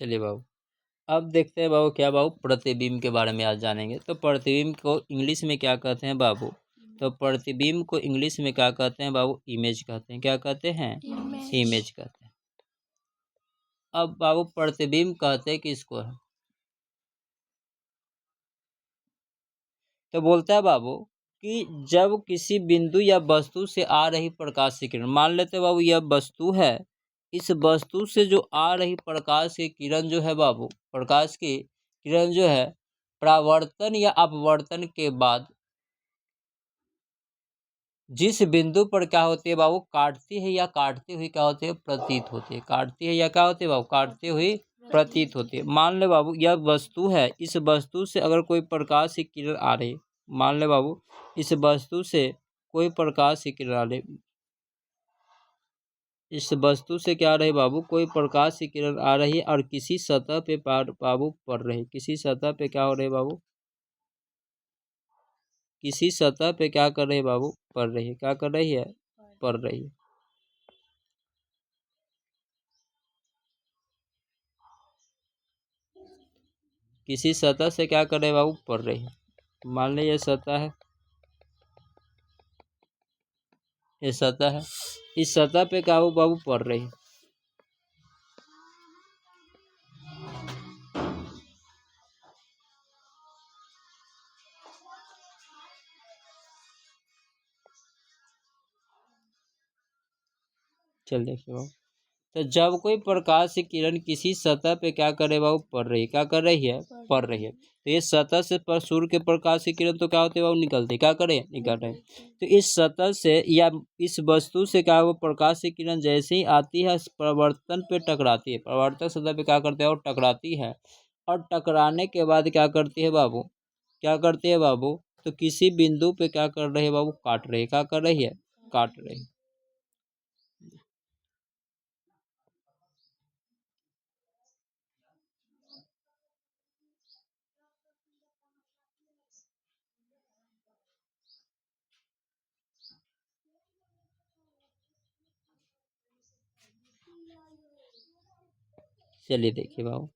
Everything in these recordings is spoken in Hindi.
चलिए बाबू, अब देखते हैं बाबू क्या बाबू प्रतिबिंब के बारे में आज जानेंगे। तो प्रतिबिंब को इंग्लिश में क्या कहते हैं बाबू? तो प्रतिबिंब को इंग्लिश में क्या कहते हैं बाबू? इमेज कहते हैं। क्या कहते हैं? इमेज कहते हैं। अब बाबू प्रतिबिंब कहते किसको है? तो बोलता है बाबू कि जब किसी बिंदु या वस्तु से आ रही प्रकाश की किरण, मान लेते बाबू यह वस्तु है, इस वस्तु से जो आ रही प्रकाश की किरण जो है बाबू, प्रकाश की किरण जो है परावर्तन या अपवर्तन के बाद जिस बिंदु पर क्या होती है बाबू? काटती है या काटती हुई क्या होती है? प्रतीत होती है। काटती है या क्या होती है बाबू? काटती हुई प्रतीत होती है। मान ले बाबू यह वस्तु है, इस वस्तु से अगर कोई प्रकाश की किरण आ रही, मान ले बाबू इस वस्तु से कोई प्रकाश की किरण आ रही, इस वस्तु से क्या आ रही बाबू? कोई प्रकाश की किरण आ रही है और किसी सतह पे बाबू पड़ रही, किसी सतह पे क्या हो रही बाबू? किसी सतह पे क्या कर रही है बाबू? पड़ रही है। क्या कर रही है? पड़ रही है। किसी सतह से क्या कर रहे बाबू? पड़ रही है। मान लीजिए ये सतह है, ये सतह है, इस सतह पे क्या बाबू? पड़ रही है। चल देखिए बाबू, तो जब कोई प्रकाश की किरण किसी सतह पे क्या करे बाबू? पड़ रही है। क्या कर रही है? पड़ रही है। तो ये सतह से पर सूर्य के प्रकाश की किरण तो क्या होती है बाबू? निकलती। क्या करे? निकल रहे। तो इस सतह से या इस वस्तु से क्या वो प्रकाश की किरण जैसे ही आती है परावर्तन पे टकराती है, परावर्तक सतह पे क्या करते हैं और टकराती है, और टकराने के बाद क्या करती है बाबू? क्या करती है बाबू? तो किसी बिंदु पे क्या कर रही है बाबू? काट रही है। क्या कर रही है? काट रही है। चलिए देखिए बाबू,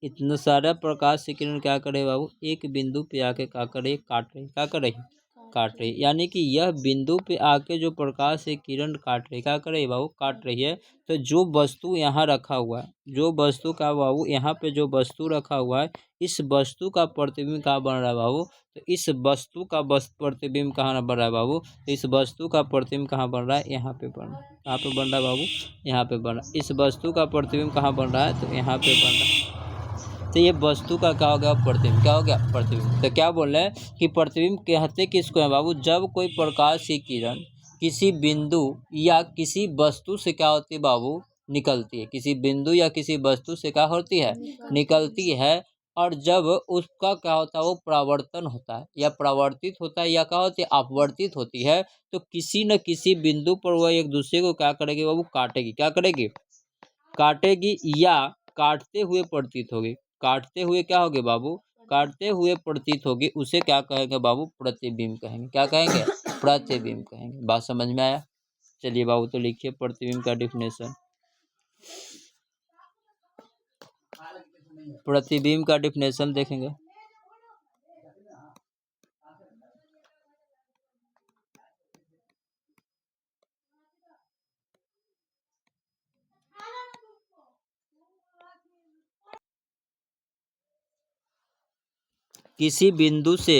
इतना सारा प्रकाश की किरण क्या करे बाबू? एक बिंदु पे आके क्या करे? काट रही। क्या कर रही? काट रही। यानी कि यह बिंदु पे आके जो प्रकाश की किरण काट रही, क्या कर रही बाबू? काट रही है। तो जो वस्तु यहाँ रखा हुआ है, जो वस्तु का बाबू यहाँ पे जो वस्तु रखा हुआ है, इस वस्तु का प्रतिबिंब कहाँ बन रहा है बाबू? तो इस वस्तु का प्रतिबिंब कहाँ बन रहा है बाबू? तो इस वस्तु का प्रतिबिंब कहाँ बन रहा है? यहाँ पे बन रहा है। कहाँ पे बन रहा है बाबू? यहाँ पे बन रहा है। इस वस्तु का प्रतिबिंब कहाँ बन रहा है? तो यहाँ पे बन रहा है। तो ये वस्तु का क्या हो गया? प्रतिबिंब। क्या हो गया? प्रतिबिंब। तो क्या बोल रहे हैं कि प्रतिबिंब कहते किसको है बाबू? जब कोई प्रकाश की किरण किसी बिंदु या किसी वस्तु से क्या होती है बाबू? निकलती है। किसी बिंदु या किसी वस्तु से क्या होती है? निकलती है। और जब उसका क्या होता है? वो परावर्तन होता है या परावर्तित होता है या क्या होती है? अपवर्तित होती है। तो किसी न किसी बिंदु पर वह एक दूसरे को क्या करेगी बाबू? काटेगी। क्या करेगी? काटेगी या काटते हुए प्रतीत होगी। काटते हुए क्या होगे बाबू? काटते हुए प्रतीत होगी। उसे क्या कहेंगे बाबू? प्रतिबिंब कहेंगे। क्या कहेंगे? प्रतिबिंब कहेंगे। बात समझ में आया? चलिए बाबू तो लिखिए प्रतिबिंब का डिफिनेशन। प्रतिबिंब का डिफिनेशन देखेंगे। किसी बिंदु से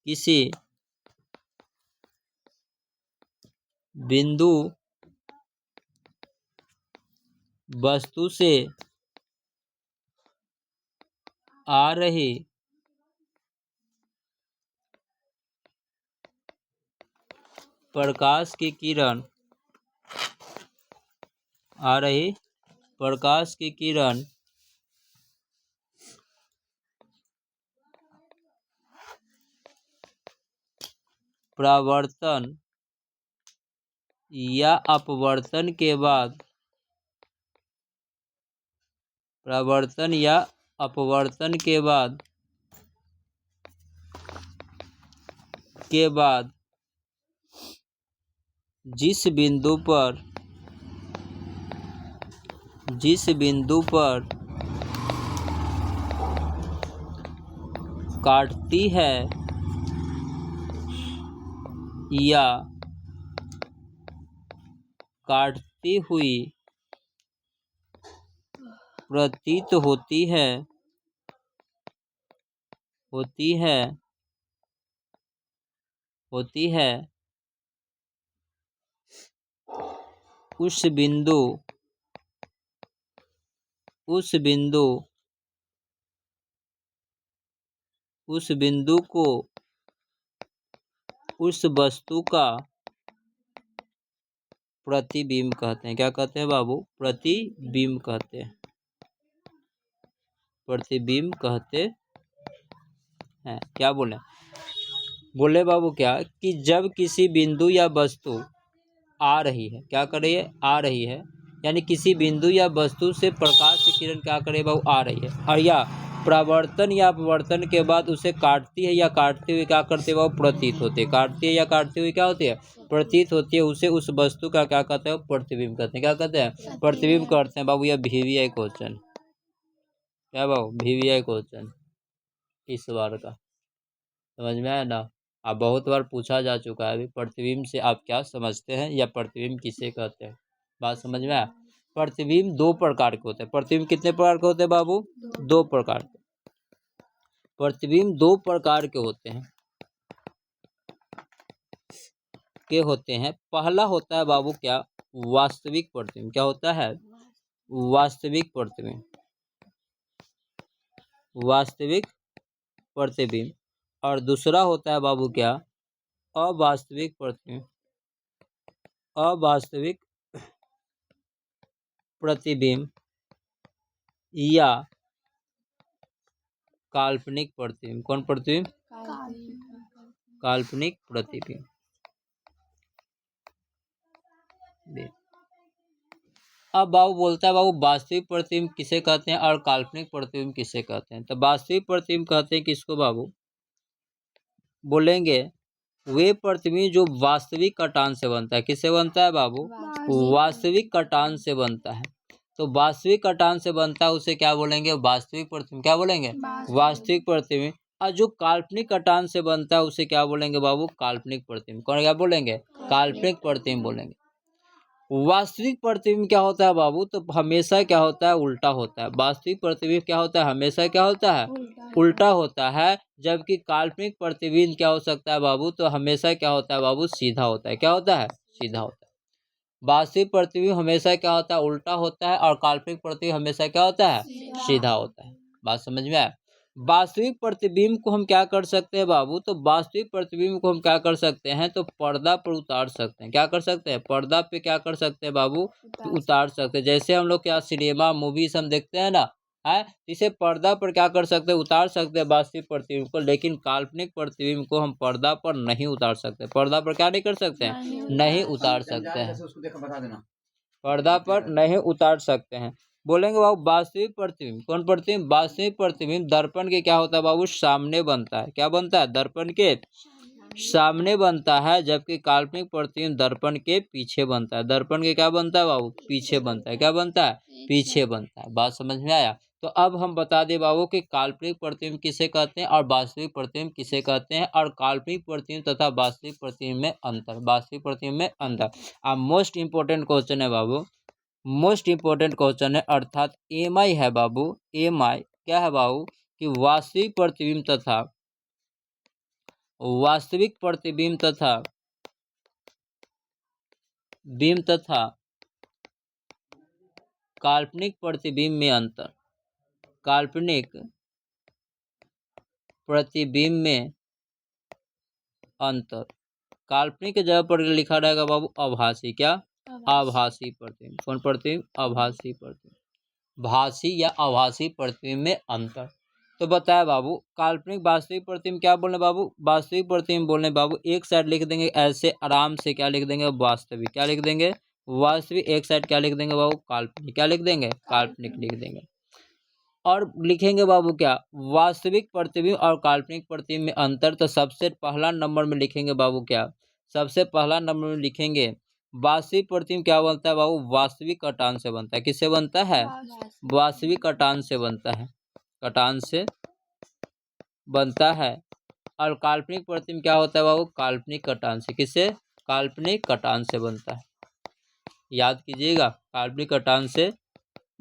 किसी बिंदु वस्तु से आ रही प्रकाश की किरण, आ रही प्रकाश की किरण परावर्तन या अपवर्तन के बाद, परावर्तन या अपवर्तन के बाद जिस बिंदु पर जिस बिंदु पर काटती है या काटती हुई प्रतीत होती है उस बिंदु को उस वस्तु का प्रतिबिंब कहते हैं। क्या कहते हैं बाबू? प्रतिबिंब कहते हैं। प्रतिबिंब कहते हैं। क्या बोले? बोले बाबू क्या कि जब किसी बिंदु या वस्तु आ रही है, क्या कर रही है? आ रही है, यानी किसी बिंदु या वस्तु से प्रकाश की किरण क्या करे बाबू? आ रही है, और या परावर्तन या अपवर्तन के बाद उसे काटती है या काटते हुए क्या करते हैं बाबू? प्रतीत होते हैं। काटती है या काटते हुए क्या होती है? प्रतीत होती है। उसे उस वस्तु का क्या कहते हैं? प्रतिबिंब कहते हैं। क्या कहते हैं? प्रतिबिंब करते हैं बाबू। यह VVI क्वेश्चन, क्या बाबू? VVI क्वेश्चन इस बार का, समझ में आया ना? अब बहुत बार पूछा जा चुका है। अभी प्रतिबिंब से आप क्या समझते हैं या प्रतिबिंब किसे कहते हैं? बात समझ में आया? प्रतिबिंब दो प्रकार के होते हैं। प्रतिबिंब कितने प्रकार के होते हैं बाबू? दो प्रकार के। प्रतिबिंब दो प्रकार के होते हैं। पहला होता है बाबू क्या? वास्तविक प्रतिबिंब। क्या होता है? वास्तविक प्रतिबिंब। वास्तविक प्रतिबिंब। और दूसरा होता है बाबू क्या? अवास्तविक प्रतिबिंब। अवास्तविक प्रतिबिंब या काल्पनिक प्रतिबिंब। कौन प्रतिबिंब? काल्पनिक प्रतिबिंब। अब बाबू बोलता है बाबू वास्तविक प्रतिबिंब किसे कहते हैं और काल्पनिक प्रतिबिंब किसे कहते हैं? तो वास्तविक प्रतिबिंब कहते हैं किसको बाबू? बोलेंगे वे प्रतिबिंब जो वास्तविक कटान से बनता है। किससे बनता है बाबू? वास्तविक कटान से बनता है। तो वास्तविक कटान से बनता है उसे क्या बोलेंगे? वास्तविक प्रतिबिंब। क्या बोलेंगे? वास्तविक प्रतिबिंब। और जो काल्पनिक कटान से बनता है उसे क्या बोलेंगे बाबू? काल्पनिक प्रतिबिंब। कौन? क्या बोलेंगे? काल्पनिक प्रतिबिंब बोलेंगे। वास्तविक प्रतिबिंब क्या होता है बाबू? तो हमेशा क्या होता है? उल्टा होता है। वास्तविक प्रतिबिंब क्या होता है? हमेशा क्या होता है? उल्टा होता है। जबकि काल्पनिक प्रतिबिंब क्या हो सकता है बाबू? तो हमेशा क्या होता है बाबू? सीधा होता है। क्या होता है? सीधा होता है। वास्तविक प्रतिबिंब हमेशा क्या होता है? उल्टा होता है, और काल्पनिक प्रतिबिंब हमेशा क्या होता है? सीधा होता है। बात समझ में आया? वास्तविक प्रतिबिंब को हम क्या कर सकते हैं बाबू? तो वास्तविक प्रतिबिंब को हम क्या कर सकते हैं? तो पर्दा पर उतार सकते हैं। क्या कर सकते हैं? पर्दा पे क्या कर सकते हैं बाबू? उतार सकते हैं। जैसे हम लोग क्या सिनेमा मूवीज हम देखते हैं ना, है, इसे पर्दा पर क्या कर सकते हैं? उतार सकते हैं वास्तविक प्रतिबिंब को। लेकिन काल्पनिक प्रतिबिंब को हम पर्दा पर नहीं उतार सकते। पर्दा पर क्या नहीं कर सकते हैं? नहीं उतार सकते हैं। पर्दा पर नहीं उतार सकते हैं। बोलेंगे बाबू वास्तविक प्रतिबिंब। कौन प्रतिबिंब? वास्तविक प्रतिबिंब दर्पण के क्या होता है बाबू? सामने बनता है। क्या बनता है? दर्पण के सामने बनता है। जबकि काल्पनिक प्रतिबिंब दर्पण के पीछे बनता है। दर्पण के क्या बनता है बाबू? पीछे बनता है। क्या बनता है? पीछे बनता है। बात समझ में आया? तो अब हम बता दें बाबू कि काल्पनिक प्रतिबिंब किसे कहते हैं और वास्तविक प्रतिबिंब किसे कहते हैं, और काल्पनिक प्रतिबिंब तथा वास्तविक प्रतिबिंब में अंतर। वास्तविक प्रतिबिंब में अंतर। अब मोस्ट इंपोर्टेंट क्वेश्चन है बाबू, मोस्ट इंपोर्टेंट क्वेश्चन है, अर्थात MI है बाबू। MI क्या है बाबू? कि वास्तविक प्रतिबिंब तथा काल्पनिक प्रतिबिंब में अंतर। काल्पनिक प्रतिबिंब में अंतर। काल्पनिक के जगह पर लिखा रहेगा बाबू आभासी। क्या? आभासी प्रतिबिंब। कौन प्रतिबिंब? आभासी प्रतिबिंब। भासी या आभासी प्रतिबिंब में अंतर। तो बताया बाबू काल्पनिक वास्तविक प्रतिबिंब क्या बोलने बाबू? वास्तविक प्रतिबिंब बोलने बाबू। एक साइड लिख देंगे ऐसे आराम से, क्या लिख देंगे? वास्तविक। क्या लिख देंगे? वास्तविक। एक साइड क्या लिख देंगे बाबू? काल्पनिक। क्या लिख देंगे? काल्पनिक लिख देंगे। और लिखेंगे बाबू क्या? वास्तविक प्रतिबिंब और काल्पनिक प्रतिबिंब में अंतर। तो सबसे पहला नंबर में लिखेंगे बाबू क्या? सबसे पहला नंबर में लिखेंगे वास्तविक प्रतिबिंब क्या बनता है बाबू? वास्तविक कटान से बनता है। किससे बनता है? वास्तविक कटान से बनता है, कटान से बनता है। और काल्पनिक प्रतिबिंब क्या होता है बाबू? काल्पनिक कटान से। किससे? काल्पनिक कटान से बनता है। याद कीजिएगा, काल्पनिक कटान से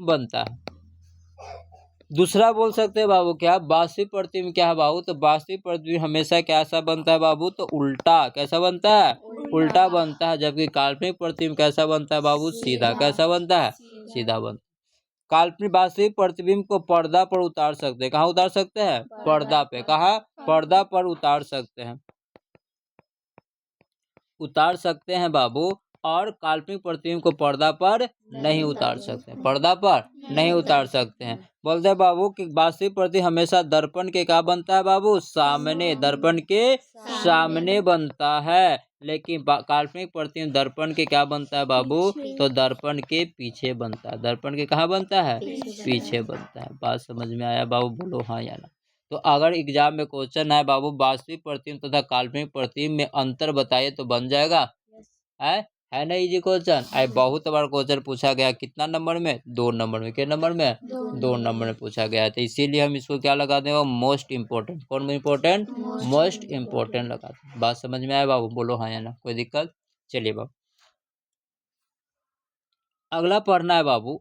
बनता है। दूसरा बोल सकते हैं बाबू क्या? वास्तविक प्रतिबिंब क्या है बाबू? तो वास्तविक प्रतिबिंब हमेशा कैसा बनता है बाबू? तो उल्टा। कैसा बनता है? उल्टा बनता है। जबकि काल्पनिक प्रतिबिंब कैसा बनता है बाबू? सीधा। कैसा बनता है? सीधा बनता है। काल्पनिक वास्तविक प्रतिबिंब को पर्दा पर उतार सकते हैं। कहाँ उतार सकते हैं? पर्दा पे। कहाँ? पर्दा पर उतार सकते हैं, उतार सकते हैं बाबू। और काल्पनिक प्रतिबिंब को पर्दा पर नहीं उतार सकते, पर्दा पर नहीं उतार सकते हैं। बोलते हैं बाबू कि वास्तविक प्रतिबिंब हमेशा दर्पण के क्या बनता है बाबू? सामने। दर्पण के सामने बनता है। लेकिन काल्पनिक प्रतिबिंब दर्पण के क्या बनता है बाबू? तो दर्पण के पीछे बनता है। दर्पण के कहाँ बनता है? पीछे बनता है। बात समझ में आया बाबू? बोलो हाँ या ना। तो अगर एग्जाम में क्वेश्चन है बाबू वास्तविक प्रतिबिंब तथा काल्पनिक प्रतिबिंब में अंतर बताइए तो बन जाएगा। है ना इजी क्वेश्चन? बहुत बार क्वेश्चन पूछा गया। कितना नंबर में? 2 नंबर में। कितने नंबर में? 2 नंबर में पूछा गया है। तो इसीलिए हम इसको क्या लगा देंगे? Most important. कौन इम्पोर्टेंट? मोस्ट इम्पोर्टेंट लगा दें। बात समझ में आया बाबू? बोलो हाँ या ना। कोई दिक्कत? चलिए बाबू, अगला पढ़ना है बाबू